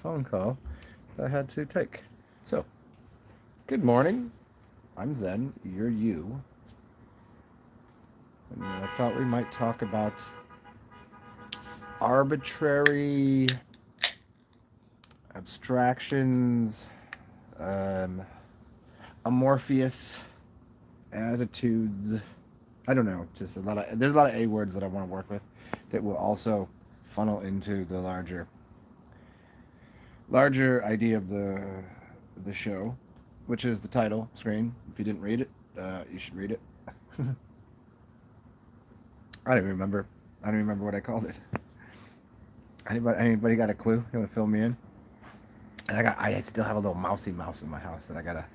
phone call that I had to take. So, good morning. I'm Zen. You're you. And I thought we might talk about arbitrary abstractions, um, amorphous attitudes. I don't know. Just there's a lot of A words that I want to work with that will also funnel into the larger idea of the show, which is the title screen. If you didn't read it, you should read it. I don't even remember. I don't even remember what I called it. Anybody got a clue? You want to fill me in? And I still have a little mousy mouse in my house that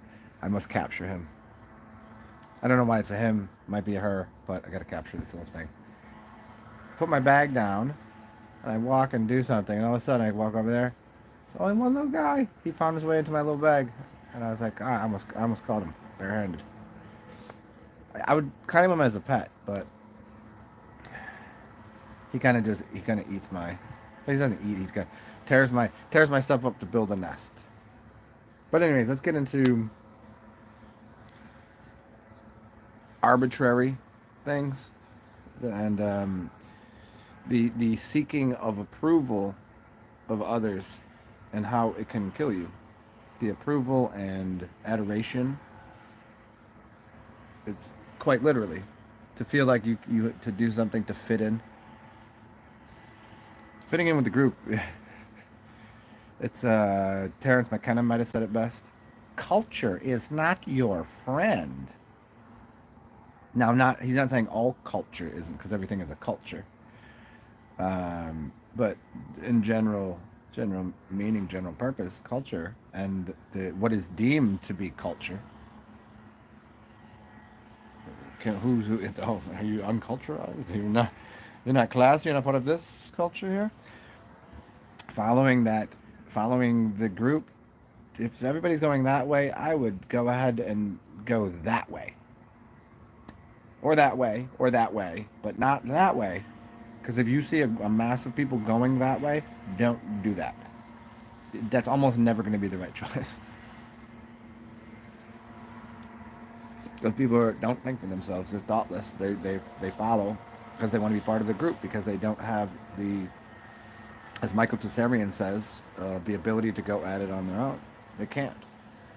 I must capture him. I don't know why it's a him. Might be a her, but I gotta capture this little thing. Put my bag down, and I walk and do something, and all of a sudden I walk over there. It's only one little guy. He found his way into my little bag, and I was like, I almost caught him barehanded. I would claim him as a pet, but he kind of eats my. He doesn't eat. He tears my stuff up to build a nest. But anyways, let's get into arbitrary things and the seeking of approval of others and how it can kill you. The approval and adoration. It's quite literally to feel like you to do something to fit in. Fitting in with the group. It's Terrence McKenna might have said it best. Culture is not your friend. Now, he's not saying all culture isn't, because everything is a culture. But in general meaning, general purpose, culture, and what is deemed to be culture. Are you unculturized? You're not class. You're not part of this culture here. Following the group. If everybody's going that way, I would go ahead and go that way. Or that way, but not that way. Because if you see a mass of people going that way, don't do that. That's almost never going to be the right choice. Those people don't think for themselves. They're thoughtless. They follow because they want to be part of the group, because they don't have as Michael TsarXen says, the ability to go at it on their own. They can't.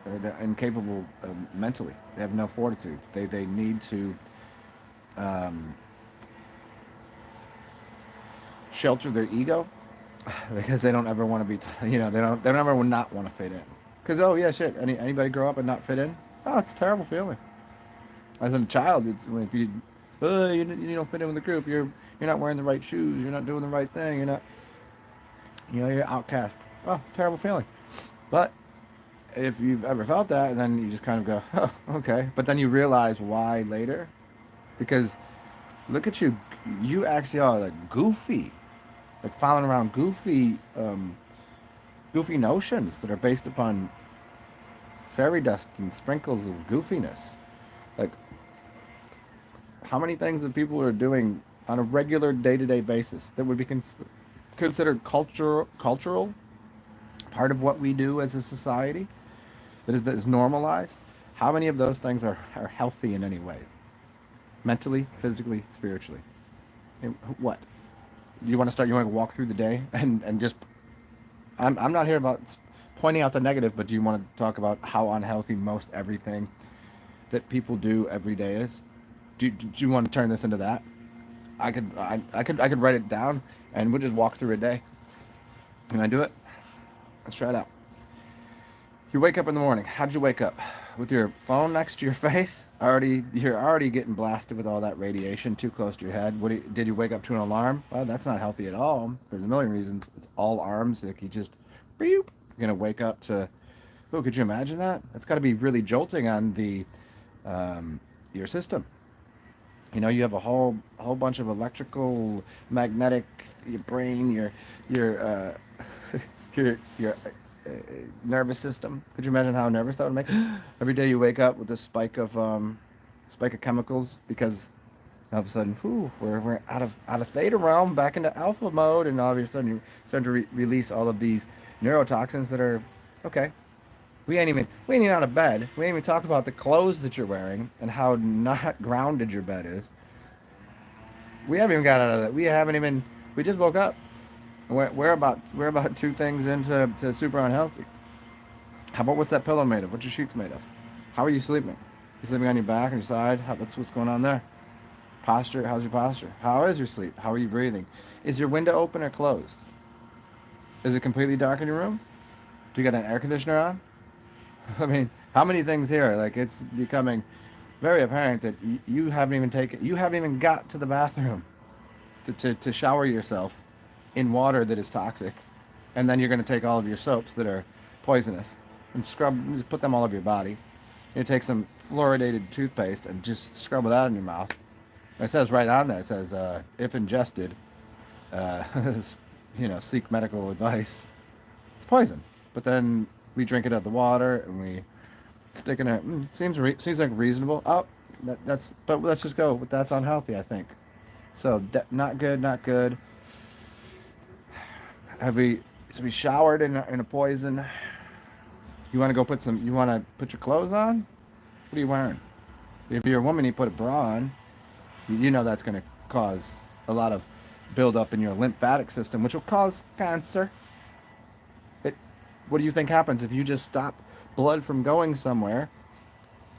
They're incapable mentally. They have no fortitude. They need to shelter their ego because they don't ever want to be. They don't ever not want to fit in. Because yeah, shit. Anybody grow up and not fit in? Oh, it's a terrible feeling. As a child, it's if you don't fit in with the group. You're not wearing the right shoes. You're not doing the right thing. You're not. You're outcast. Oh, terrible feeling. But if you've ever felt that, then you just kind of go, oh, okay. But then you realize why later. Because look at you. You actually are like goofy. Like following around goofy notions that are based upon fairy dust and sprinkles of goofiness. Like, how many things that people are doing on a regular day-to-day basis that would be considered cultural, part of what we do as a society, that is normalized? How many of those things are healthy in any way? Mentally, physically, spiritually? What? You want to walk through the day and just... I'm not here about pointing out the negative, but do you want to talk about how unhealthy most everything that people do every day is? Do you want to turn this into that? I could write it down and we'll just walk through a day. You want to do it? Let's try it out. You wake up in the morning. How'd you wake up? With your phone next to your face? You're already getting blasted with all that radiation too close to your head. Did you wake up to an alarm? Well, that's not healthy at all for a million reasons. It's all arms. Like you just, boop, you're gonna wake up to. Oh, could you imagine that? That's got to be really jolting on your system. You have a whole bunch of electrical, magnetic, your brain, your nervous system. Could you imagine how nervous that would make? Every day you wake up with this spike of chemicals because all of a sudden, we're out of theta realm back into alpha mode, and all of a sudden you start to release all of these neurotoxins that are okay. We ain't even out of bed. We ain't even talk about the clothes that you're wearing and how not grounded your bed is. We haven't even got out of that. We haven't even. We just woke up. We're about two things into super unhealthy. How about what's that pillow made of? What's your sheets made of? How are you sleeping? You sleeping on your back, on your side? What's going on there? Posture. How's your posture? How is your sleep? How are you breathing? Is your window open or closed? Is it completely dark in your room? Do you got an air conditioner on? I mean, how many things here? Like it's becoming very apparent that you haven't even got to the bathroom to shower yourself in water that is toxic, and then you're going to take all of your soaps that are poisonous and just put them all over your body. You take some fluoridated toothpaste and just scrub that in your mouth. And it says right on there, it says, if ingested, uh, seek medical advice. It's poison. But then we drink it out of the water and we stick it in it. Seems like reasonable. Oh, but let's just go. That's unhealthy, I think. So not good, not good. So we showered in a poison? You want to you want to put your clothes on? What are you wearing? If you're a woman, you put a bra on. You know that's going to cause a lot of buildup in your lymphatic system, which will cause cancer. It. What do you think happens if you just stop blood from going somewhere?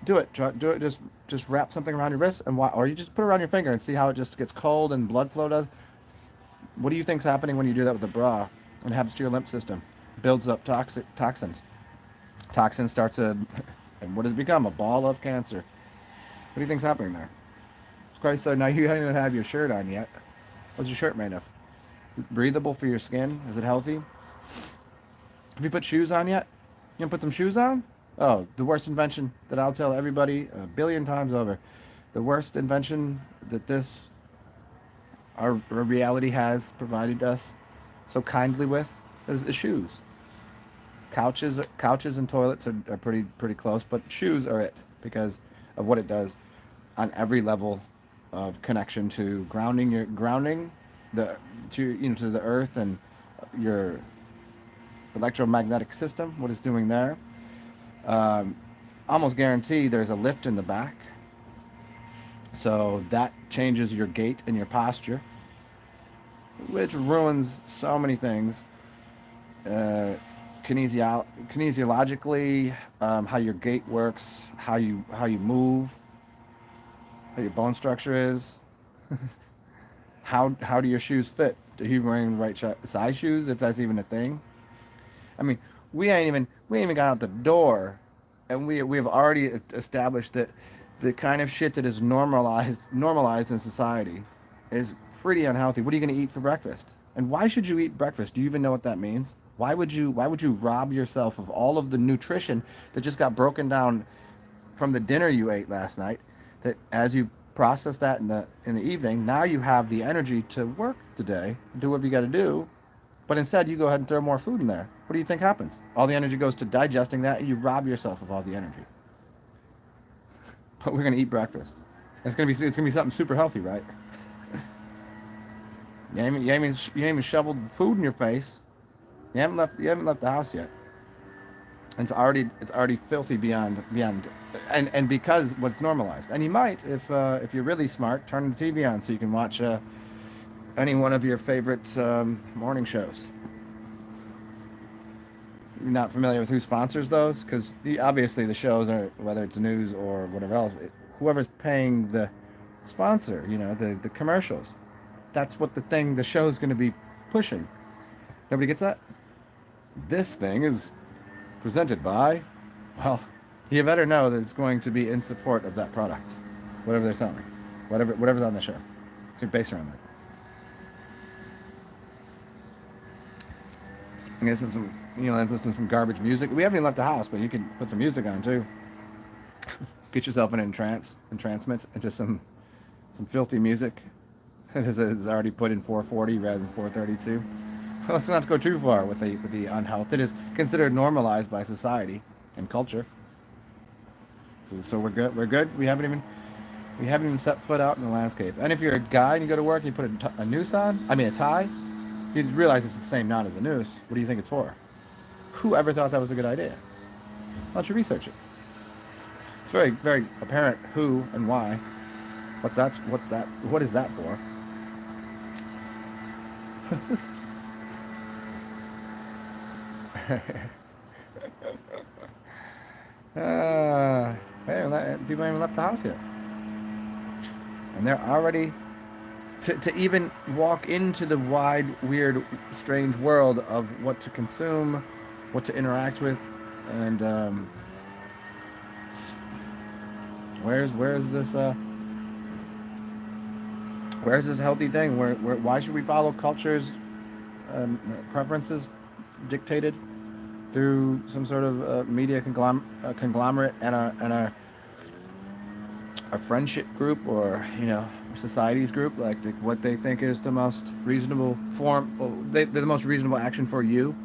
Do it. Do it. Just wrap something around your wrist or you just put it around your finger and see how it just gets cold and blood flow does. What do you think's happening when you do that with a bra? And happens to your lymph system? Builds up toxins. Toxin starts and what has become a ball of cancer. What do you think's happening there? Okay, so now you don't even have your shirt on yet. What's your shirt made of? Is it breathable for your skin? Is it healthy? Have you put shoes on yet? You gonna put some shoes on? Oh, the worst invention that I'll tell everybody a billion times over. The worst invention that our reality has provided us so kindly with is shoes. Couches and toilets are pretty close, but shoes are it because of what it does on every level of connection to grounding to the earth and your electromagnetic system. What it's doing there. Almost guarantee there's a lift in the back, so that changes your gait and your posture, which ruins so many things. Kinesiologically, how your gait works, how you move, how your bone structure is. How do your shoes fit? Are you wearing the right size shoes, if that's even a thing? I mean, we ain't even got out the door, and we have already established that the kind of shit that is normalized in society is pretty unhealthy. What are you going to eat for breakfast? And why should you eat breakfast? Do you even know what that means? Why would you rob yourself of all of the nutrition that just got broken down from the dinner you ate last night? That as you process that in the evening, now you have the energy to work today, do whatever you got to do. But instead, you go ahead and throw more food in there. What do you think happens? All the energy goes to digesting that, and you rob yourself of all the energy. But we're gonna eat breakfast. It's gonna be something super healthy, right? You ain't even shoveled food in your face. You haven't left the house yet. And it's already filthy beyond and because what's normalized. And you might, if you're really smart, turn the TV on so you can watch any one of your favorite morning shows. You're not familiar with who sponsors those? Because obviously the shows are, whether it's news or whatever else, whoever's paying the sponsor, the commercials, that's what the show is going to be pushing. Nobody gets that? This thing is presented by, well, you better know that it's going to be in support of that product, whatever they're selling, whatever's on the show. It's based around that. I guess it's let's listen to some garbage music. We haven't even left the house, but you can put some music on too. Get yourself in entrancement into some filthy music. It is already put in 440 rather than 432. Let's not go too far with the unhealth. It is considered normalized by society and culture. So we're good. We're good. We haven't even set foot out in the landscape. And if you're a guy and you go to work, and you put a noose on. I mean a tie. You realize it's the same knot as a noose. What do you think it's for? Who ever thought that was a good idea? Why don't you research it? It's very, very apparent who and why. What is that for? Hey, people haven't even left the house yet, and they're already to even walk into the wide, weird, strange world of what to consume, what to interact with, and where's this healthy thing? Why should we follow culture's preferences dictated through some sort of media conglomerate and a friendship group, or society's group, like what they think is the most reasonable form, the most reasonable action for you,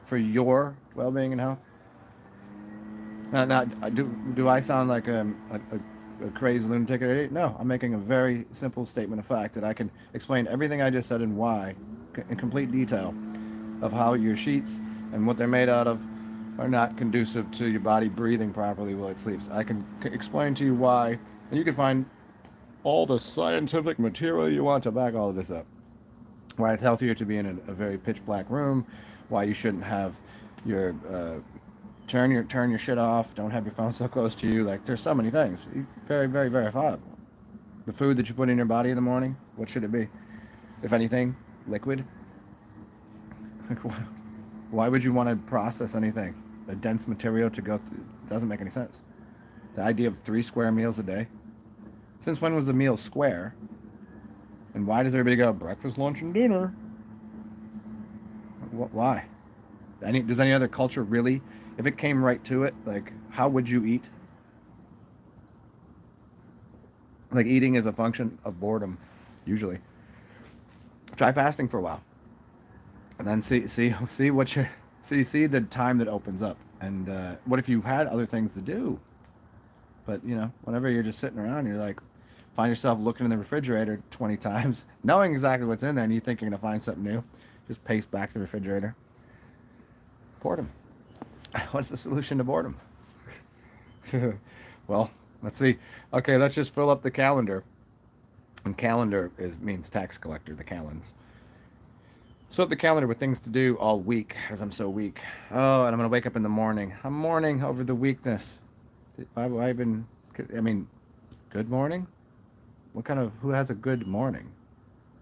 for your well-being and health? Now, do I sound like a crazy lunatic or idiot? No, I'm making a very simple statement of fact that I can explain everything I just said and why in complete detail of how your sheets and what they're made out of are not conducive to your body breathing properly while it sleeps. I can explain to you why, and you can find all the scientific material you want to back all of this up. Why it's healthier to be in a very pitch black room, why you shouldn't have your turn your shit off, don't have your phone so close to you. Like, there's so many things. Very, very verifiable. The food that you put in your body in the morning, what should it be? If anything, liquid. Like, why would you want to process anything? A dense material to go through? Doesn't make any sense. The idea of 3 square meals a day. Since when was the meal square? And why does everybody go breakfast, lunch, and dinner? Why? Does any other culture really, if it came right to it, like, how would you eat? Like, eating is a function of boredom, usually. Try fasting for a while, and then see the time that opens up. And what if you had other things to do? But whenever you're just sitting around, you're like, find yourself looking in the refrigerator 20 times, knowing exactly what's in there, and you think you're gonna find something new. Just pace back to the refrigerator. Boredom. What's the solution to boredom? Well, let's see. Okay, let's just fill up the calendar. And calendar means tax collector, the calends. Fill up the calendar with things to do all week, as I'm so weak. Oh, and I'm going to wake up in the morning. I'm mourning over the weakness. Good morning? Who has a good morning?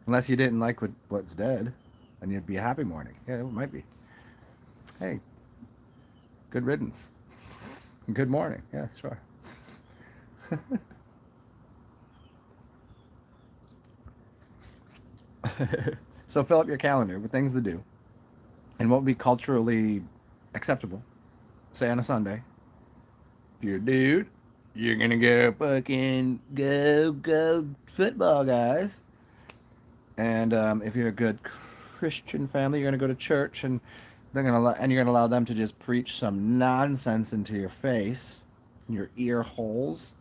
Unless you didn't like what's dead, then you'd be a happy morning. Yeah, it might be. Hey, good riddance. Good morning. Yeah, sure. So fill up your calendar with things to do. And what would be culturally acceptable, say on a Sunday. If you're a dude, you're going to go football, guys. And if you're a good Christian family, you're going to go to church, and you're going to allow them to just preach some nonsense into your face, in your ear holes.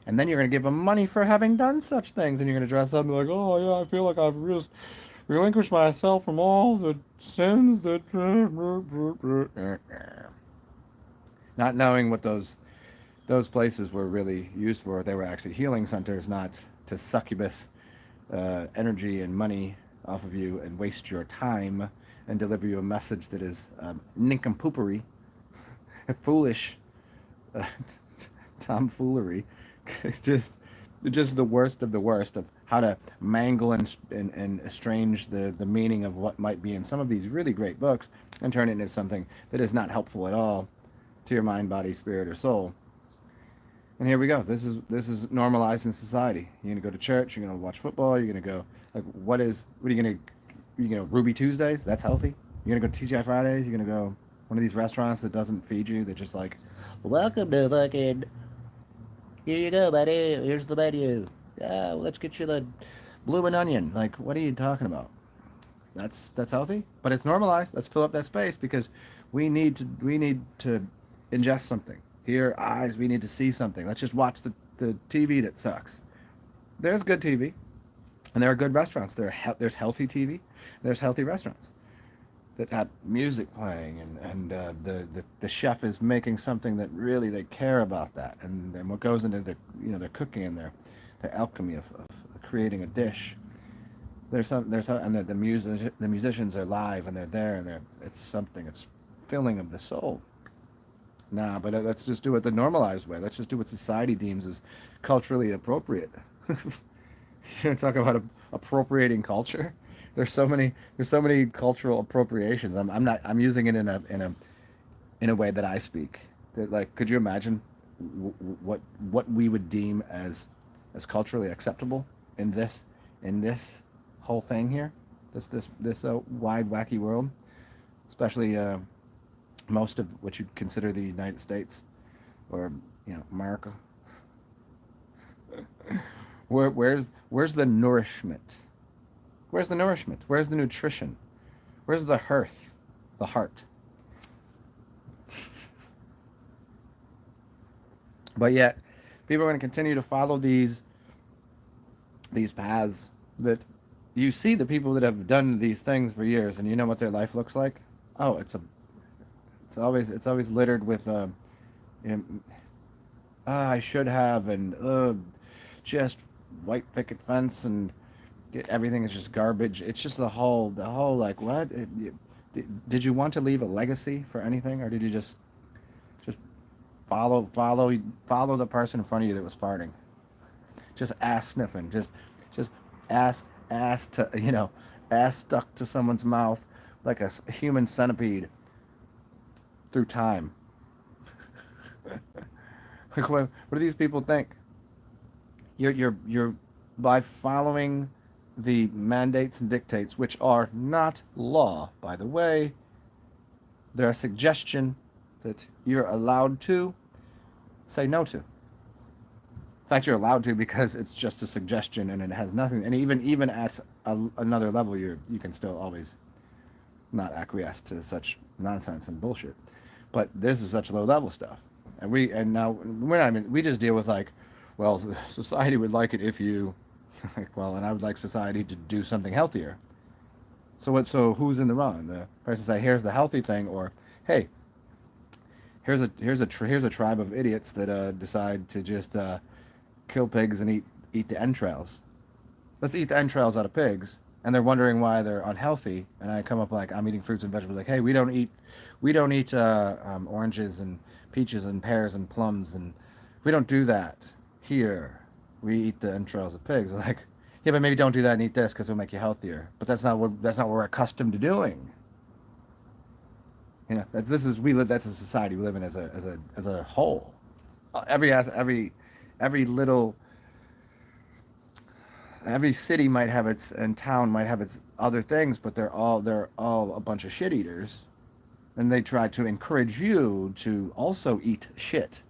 And then you're going to give them money for having done such things. And you're going to dress up and be like, oh, yeah, I feel like I've just relinquished myself from all the sins that... Not knowing what those places were really used for. They were actually healing centers, not to succubus energy and money off of you and waste your time and deliver you a message that is nincompoopery, foolish tomfoolery. just the worst of the worst of how to mangle and estrange the meaning of what might be in some of these really great books and turn it into something that is not helpful at all to your mind, body, spirit, or soul. And here we go. This is normalized in society. You're gonna go to church. You're gonna watch football. You're gonna go what are you gonna Ruby Tuesdays? That's healthy. You're gonna go TGI Fridays. You're gonna go one of these restaurants that doesn't feed you. That just like, welcome to fucking. Here you go, buddy. Here's the menu. Let's get you the bloomin' onion. Like, what are you talking about? That's healthy, but it's normalized. Let's fill up that space because we need to ingest something. Hear, eyes, we need to see something. Let's just watch the TV that sucks. There's good TV, and there are good restaurants. There's healthy TV, there's healthy restaurants. that had music playing, and the chef is making something that really they care about that, and what goes into their their cooking and their alchemy of creating a dish. And the musicians are live and they're there and it's something, it's filling of the soul. Nah, but let's just do it the normalized way. Let's just do what society deems as culturally appropriate. You talk about appropriating culture. There's so many cultural appropriations. I'm using it in a way that I speak. That, like, could you imagine what we would deem as culturally acceptable in this whole thing here, this wide wacky world, especially most of what you'd consider the United States, or America. Where's the nourishment? Where's the nourishment? Where's the nutrition? Where's the hearth? The heart. But yet, people are going to continue to follow these paths that you see the people that have done these things for years, and you know what their life looks like. Oh, it's always littered with you know, I should have, and just white picket fence, and everything is just garbage. It's just the whole like, what? Did you want to leave a legacy for anything, or did you just follow the person in front of you that was farting, just ass sniffing, just ass to ass stuck to someone's mouth like a human centipede through time. Like, what do these people think? You're by following the mandates and dictates, which are not law, by the way. They're a suggestion that you're allowed to say no to. In fact, you're allowed to because it's just a suggestion and it has nothing. And even at another level, you can still always not acquiesce to such nonsense and bullshit. But this is such low level stuff, and now we're not even. We just deal with, like, well, society would like it if you, like, well, and I would like society to do something healthier. So what? So who's in the wrong? The person say, here's the healthy thing, or hey, here's a tribe of idiots that decide to just kill pigs and eat the entrails. Let's eat the entrails out of pigs, and they're wondering why they're unhealthy. And I come up like, I'm eating fruits and vegetables. Like, hey, we don't eat oranges and peaches and pears and plums, and we don't do that here. We eat the entrails of pigs. Like, yeah, but maybe don't do that and eat this because it'll make you healthier. But that's not what we're accustomed to doing. That's a society we live in as a whole. Every little every city might have its and town might have its other things, but they're all a bunch of shit eaters, and they try to encourage you to also eat shit.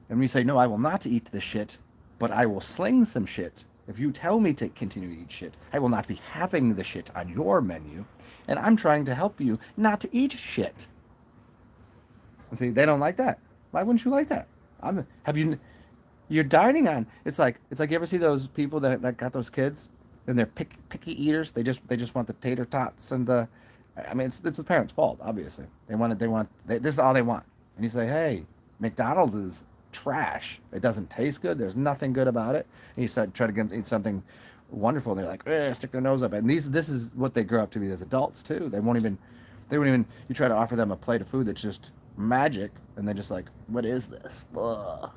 And we say, no, I will not eat the shit, but I will sling some shit. If you tell me to continue to eat shit, I will not be having the shit on your menu, and I'm trying to help you not to eat shit. And see, they don't like that. Why wouldn't you like that? You're dining on. It's like you ever see those people that got those kids, and they're picky eaters. They just want the tater tots and the. I mean, it's the parents' fault, obviously. This is all they want. And you say, hey, McDonald's is trash. It doesn't taste good. There's nothing good about it. And you try to eat something wonderful, and they're like, stick their nose up. And this is what they grow up to be as adults too. They won't even. You try to offer them a plate of food that's just magic, and they're just like, what is this? Ugh.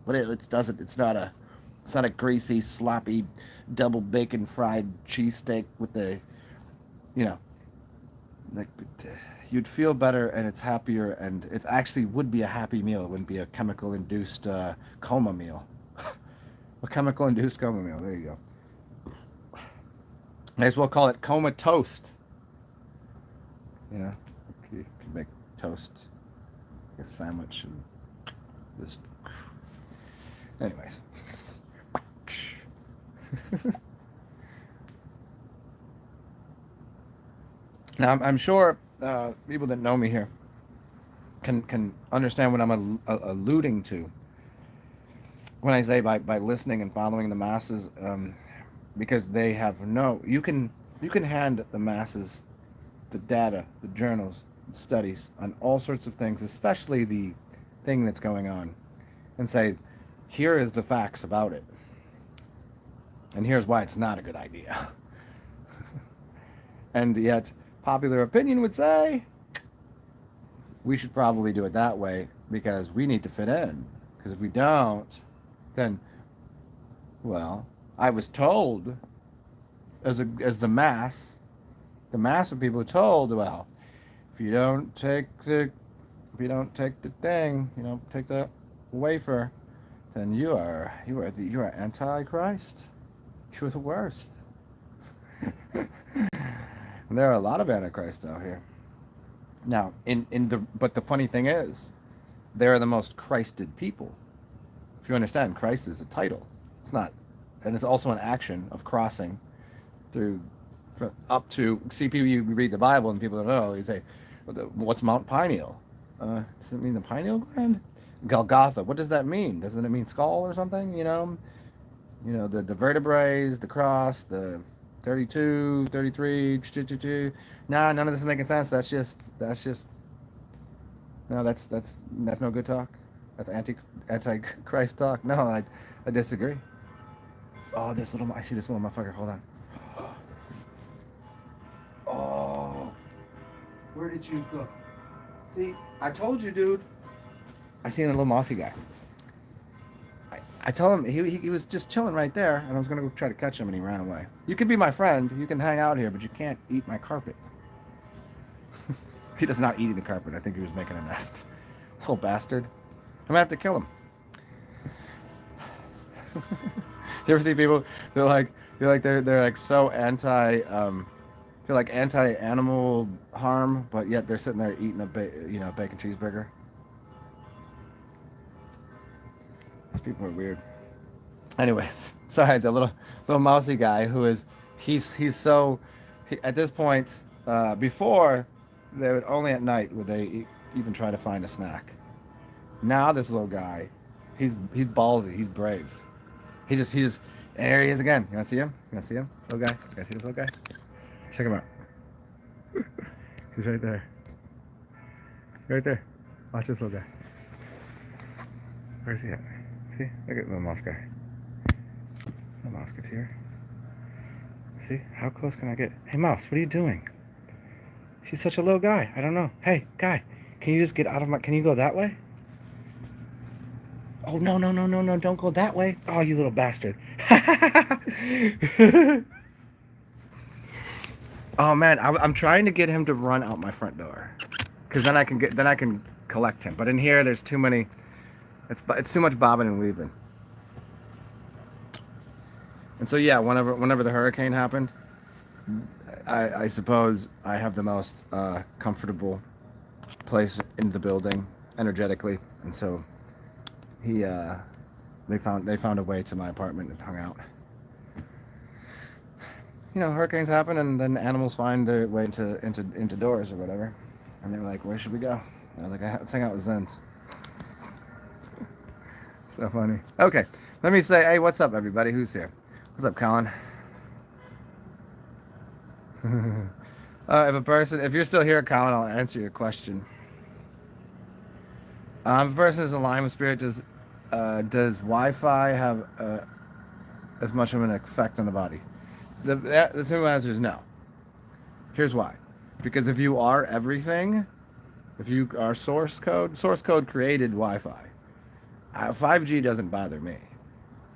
It's not a greasy, sloppy, double bacon fried cheesesteak with the, like, you'd feel better, and it's happier, and it actually would be a happy meal. It wouldn't be a chemical induced coma meal. A chemical induced coma meal. There you go. May as well call it coma toast. You could make toast, a sandwich, and just. Anyways. Now, I'm sure people that know me here can understand what I'm alluding to when I say by listening and following the masses, because they have you can hand the masses the data, the journals, the studies on all sorts of things, especially the thing that's going on, and say, here is the facts about it, and here's why it's not a good idea. And yet, popular opinion would say, we should probably do it that way because we need to fit in. Because if we don't, then, well, I was told, as the mass of people are told, well, if you don't take the thing, take the wafer, then you are AntiChrist. You're the worst. And there are a lot of antichrists out here. Now, but the funny thing is, they're the most Christed people. If you understand, Christ is a title. It's not, and it's also an action of crossing through up to. See, people, you read the Bible and people don't know. You say, "What's Mount Pineal? Does it mean the pineal gland?" Golgotha. What does that mean? Doesn't it mean skull or something? The vertebrae, the cross, the 32, 33, nah, none of this is making sense. That's just no, that's no good talk. That's anti-Christ talk. No, I disagree. Oh, I see this little motherfucker. Hold on. Oh, where did you go? See, I told you, dude. I seen the little mossy guy. I told him he was just chilling right there, and I was gonna go try to catch him, and he ran away. You can be my friend, you can hang out here, but you can't eat my carpet. He does not eat the carpet. I think he was making a nest. Little bastard. I'm gonna have to kill him. You ever see people? They're like so they're like anti-animal harm, but yet they're sitting there eating a bacon cheeseburger. These people are weird. Anyways, so I had the little mousy guy who is at this point, before they would only at night would they even try to find a snack. Now this little guy, he's ballsy, he's brave. He just and there he is again. You wanna see him? Little guy? You guys see this little guy? Check him out. He's right there. Right there. Watch this little guy. Where's he at? See? Look at the little mouse guy. The musketeer. See? How close can I get? Hey, mouse, what are you doing? She's such a low guy. I don't know. Hey, guy, can you just get out of my... Can you go that way? Oh, no. Don't go that way. Oh, you little bastard. Oh, man, I'm trying to get him to run out my front door. Because then I can collect him. But in here, there's too many... It's too much bobbing and weaving. And so yeah, whenever the hurricane happened, I suppose I have the most comfortable place in the building energetically, and so they found a way to my apartment and hung out. Hurricanes happen, and then animals find their way into doors or whatever, and they're like, "Where should we go?" And I was like, "Let's hang out with Zens." So funny. Okay, let me say, hey, what's up, everybody? Who's here? What's up, Colin? If you're still here, Colin, I'll answer your question. If a person is aligned with spirit, does Wi-Fi have as much of an effect on the body? The simple answer is no. Here's why. Because if you are everything, if you are source code created Wi-Fi. 5G doesn't bother me.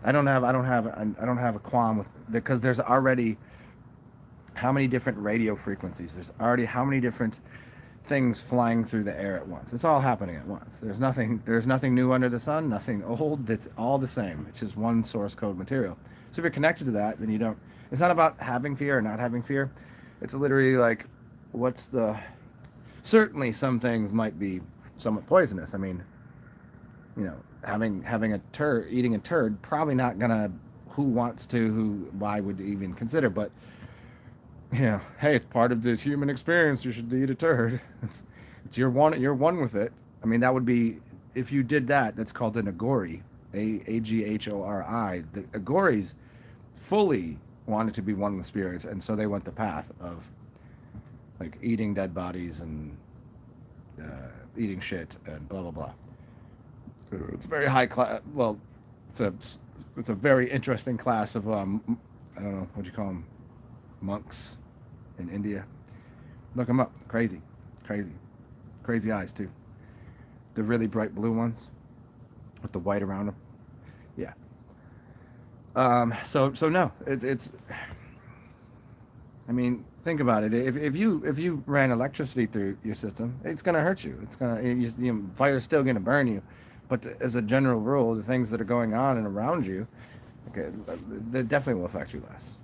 I don't have a qualm with, because there's already how many different radio frequencies. There's already how many different things flying through the air at once. It's all happening at once. There's nothing new under the sun, nothing old. It's all the same. It's just one source code material. So if you're connected to that, then you don't. It's not about having fear or not having fear. It's literally like, certainly some things might be somewhat poisonous. I mean, eating a turd, probably not gonna, why would even consider, but, hey, it's part of this human experience, you should eat a turd. You're one with it. I mean, that would be, if you did that, that's called a Negori, Aghori. The Agoris fully wanted to be one with spirits, and so they went the path of like eating dead bodies and eating shit and blah blah blah. It's a very high class. Well, it's a it's a very interesting class of I don't know what you call them, monks in India. Look them up. Crazy, crazy, crazy eyes too. The really bright blue ones with the white around them. Yeah. So no, it's. I mean, think about it. If you ran electricity through your system, it's gonna hurt you. It's gonna fire's still gonna burn you, but as a general rule, the things that are going on and around you, okay, they definitely will affect you less.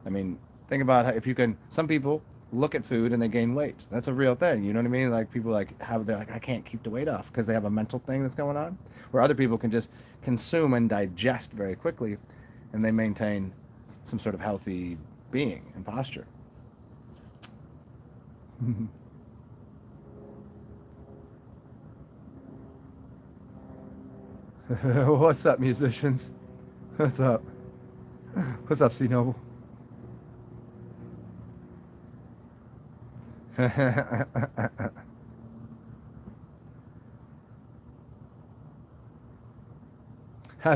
I mean, think about how if you can. Some people look at food and they gain weight. That's a real thing. You know what I mean? Like people they're like I can't keep the weight off because they have a mental thing that's going on. Where other people can just consume and digest very quickly, and they maintain some sort of healthy being and posture. What's up, musicians? What's up? What's up, C Noble?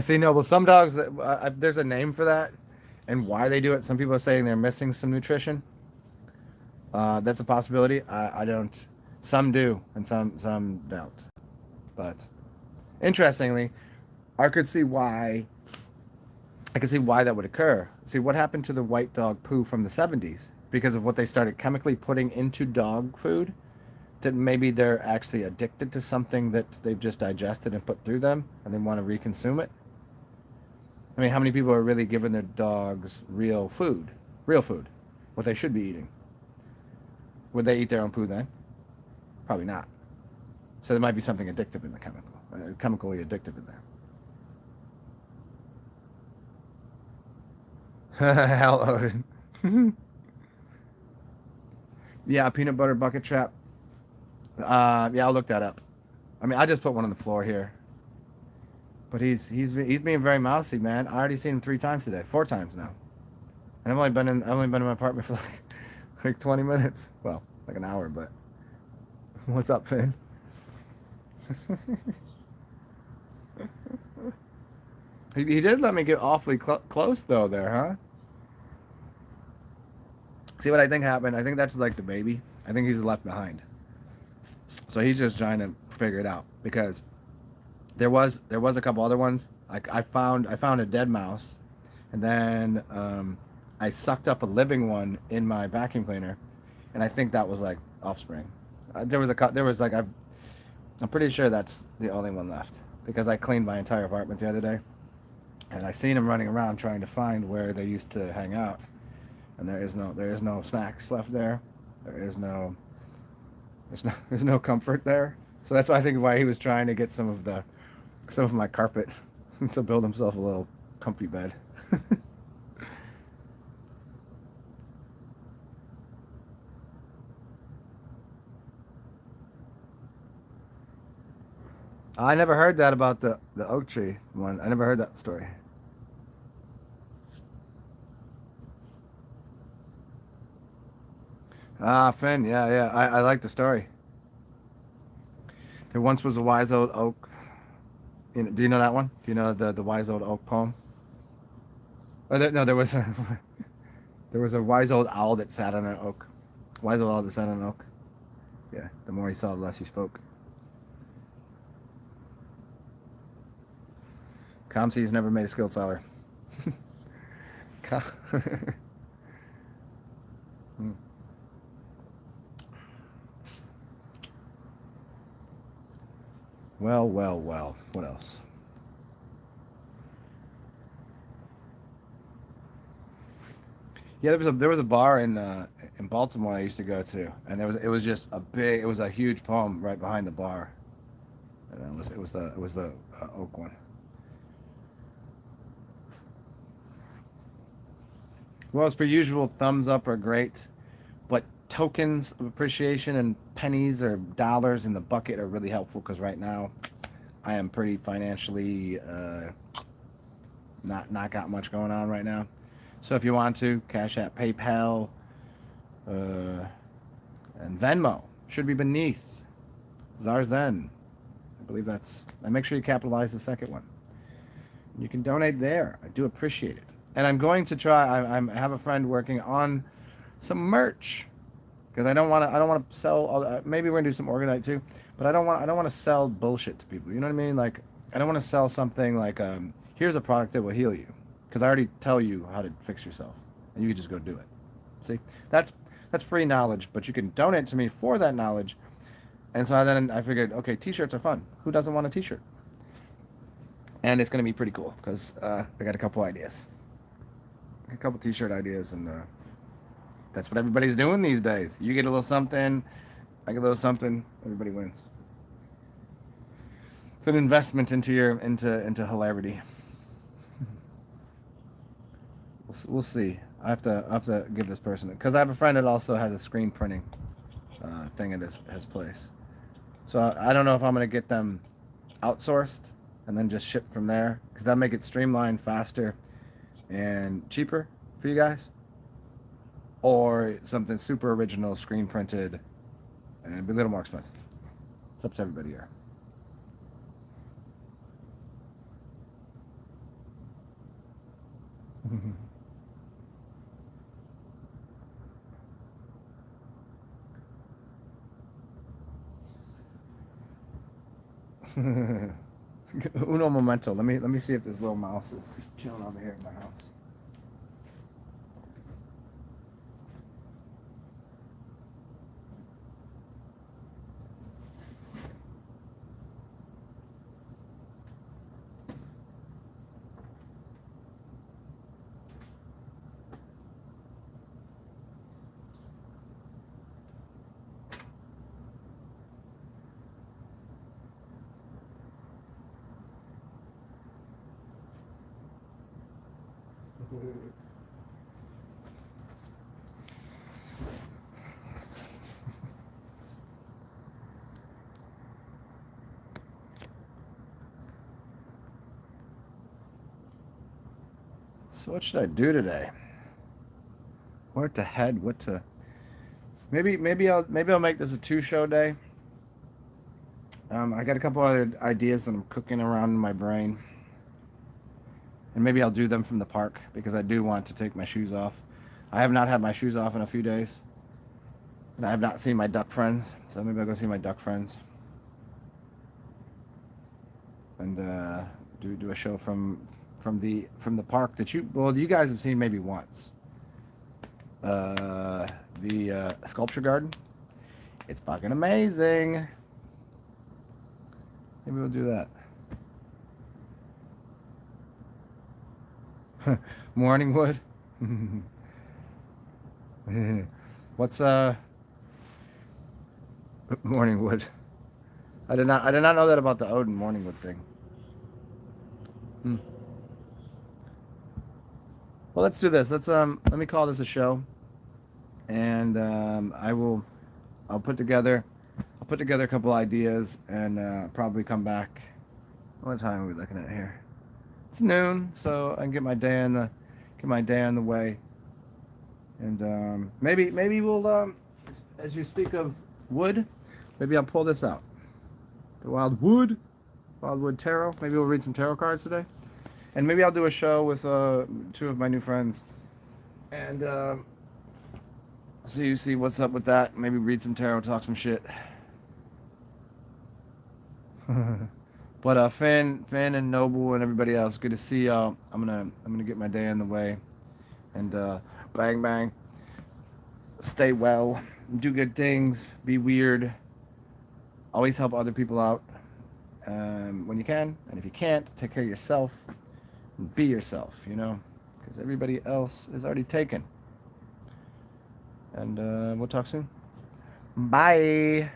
C Noble. Some dogs that there's a name for that, and why they do it. Some people are saying they're missing some nutrition. That's a possibility. I don't. Some do, and some don't. But interestingly, I could see why. I could see why that would occur. See what happened to the white dog poo from the 70s because of what they started chemically putting into dog food. That maybe they're actually addicted to something that they've just digested and put through them, and they want to reconsume it. I mean, how many people are really giving their dogs real food, what they should be eating? Would they eat their own poo then? Probably not. So there might be something addictive in the chemically addictive in there. Hell, Odin. Yeah, peanut butter bucket trap. Yeah, I'll look that up. I mean, I just put one on the floor here, but he's being very mousy, man. I already seen him 3 times today, 4 times now, and I've only been in my apartment for like 20 minutes. Well, like an hour, but what's up, Finn? He did let me get awfully close though there, huh? See what I think happened? I think that's like the baby. I think he's left behind. So he's just trying to figure it out because there was a couple other ones. Like I found a dead mouse, and then I sucked up a living one in my vacuum cleaner, and I think that was like offspring. I'm pretty sure that's the only one left because I cleaned my entire apartment the other day, and I seen him running around trying to find where they used to hang out, and there is no snacks left there. There's no comfort there. So that's why I think why he was trying to get some of my carpet to build himself a little comfy bed. I never heard that about the oak tree one. I never heard that story. Ah, Finn, yeah. I like the story. There once was a wise old oak. Do you know that one? Do you know the wise old oak poem? No, there was a there was a wise old owl that sat on an oak. Wise old owl that sat on an oak. Yeah, the more he saw, the less he spoke. Comsy's never made a skilled seller. Hmm. Well. What else? Yeah, there was a bar in Baltimore I used to go to, and it was just it was a huge poem right behind the bar, and it was the oak one. Well, as per usual, thumbs up are great, but tokens of appreciation and pennies or dollars in the bucket are really helpful because right now I am pretty financially not got much going on right now. So if you want to, Cash App, PayPal, uh, And Venmo should be beneath TsarXen. I believe that's, and make sure you capitalize the second one. You can donate there. I do appreciate it. And I'm going to try, I have a friend working on some merch, because I don't want to sell all, maybe we're gonna do some organite too, but I don't want to sell bullshit to people. You know what I mean? Like, I don't want to sell something like, here's a product that will heal you, because I already tell you how to fix yourself, and you can just go do it. See, that's free knowledge, but you can donate to me for that knowledge. And so then I figured, okay, t-shirts are fun. Who doesn't want a t-shirt? And it's gonna be pretty cool, because I got a couple ideas, a couple t-shirt ideas, and that's what everybody's doing these days. You get a little something, I get a little something, everybody wins. It's an investment into into hilarity. We'll see. I have to give this person, because I have a friend that also has a screen printing thing at his place. So I don't know if I'm gonna get them outsourced and then just ship from there, because that'll make it streamlined, faster, and cheaper for you guys. Or something super original, screen printed, and it'd be a little more expensive. It's up to everybody here. Uno momento. Let me see if this little mouse is chilling over here in my house. So what should I do today? Where to head? What to? Maybe I'll make this a 2-show day. I got a couple other ideas that I'm cooking around in my brain, and maybe I'll do them from the park, because I do want to take my shoes off. I have not had my shoes off in a few days, and I have not seen my duck friends. So maybe I'll go see my duck friends, and do a show from the park that you guys have seen maybe once. The sculpture garden. It's fucking amazing. Maybe we'll do that. Morningwood. What's Morningwood? I did not know that about the Odin Morningwood thing. Well, let's do this. Let me call this a show, and I'll put together a couple ideas, and probably come back. What time are we looking at here? It's noon, so I can get my day on the way, and maybe we'll as you speak of wood, maybe I'll pull this out, the Wildwood Tarot. Maybe we'll read some tarot cards today. And maybe I'll do a show with 2 of my new friends, and so you see what's up with that. Maybe read some tarot, talk some shit. But Finn and Noble and everybody else, good to see y'all. I'm gonna get my day on the way, and bang bang. Stay well, do good things, be weird. Always help other people out when you can, and if you can't, take care of yourself. Be yourself, because everybody else is already taken. And we'll talk soon. Bye.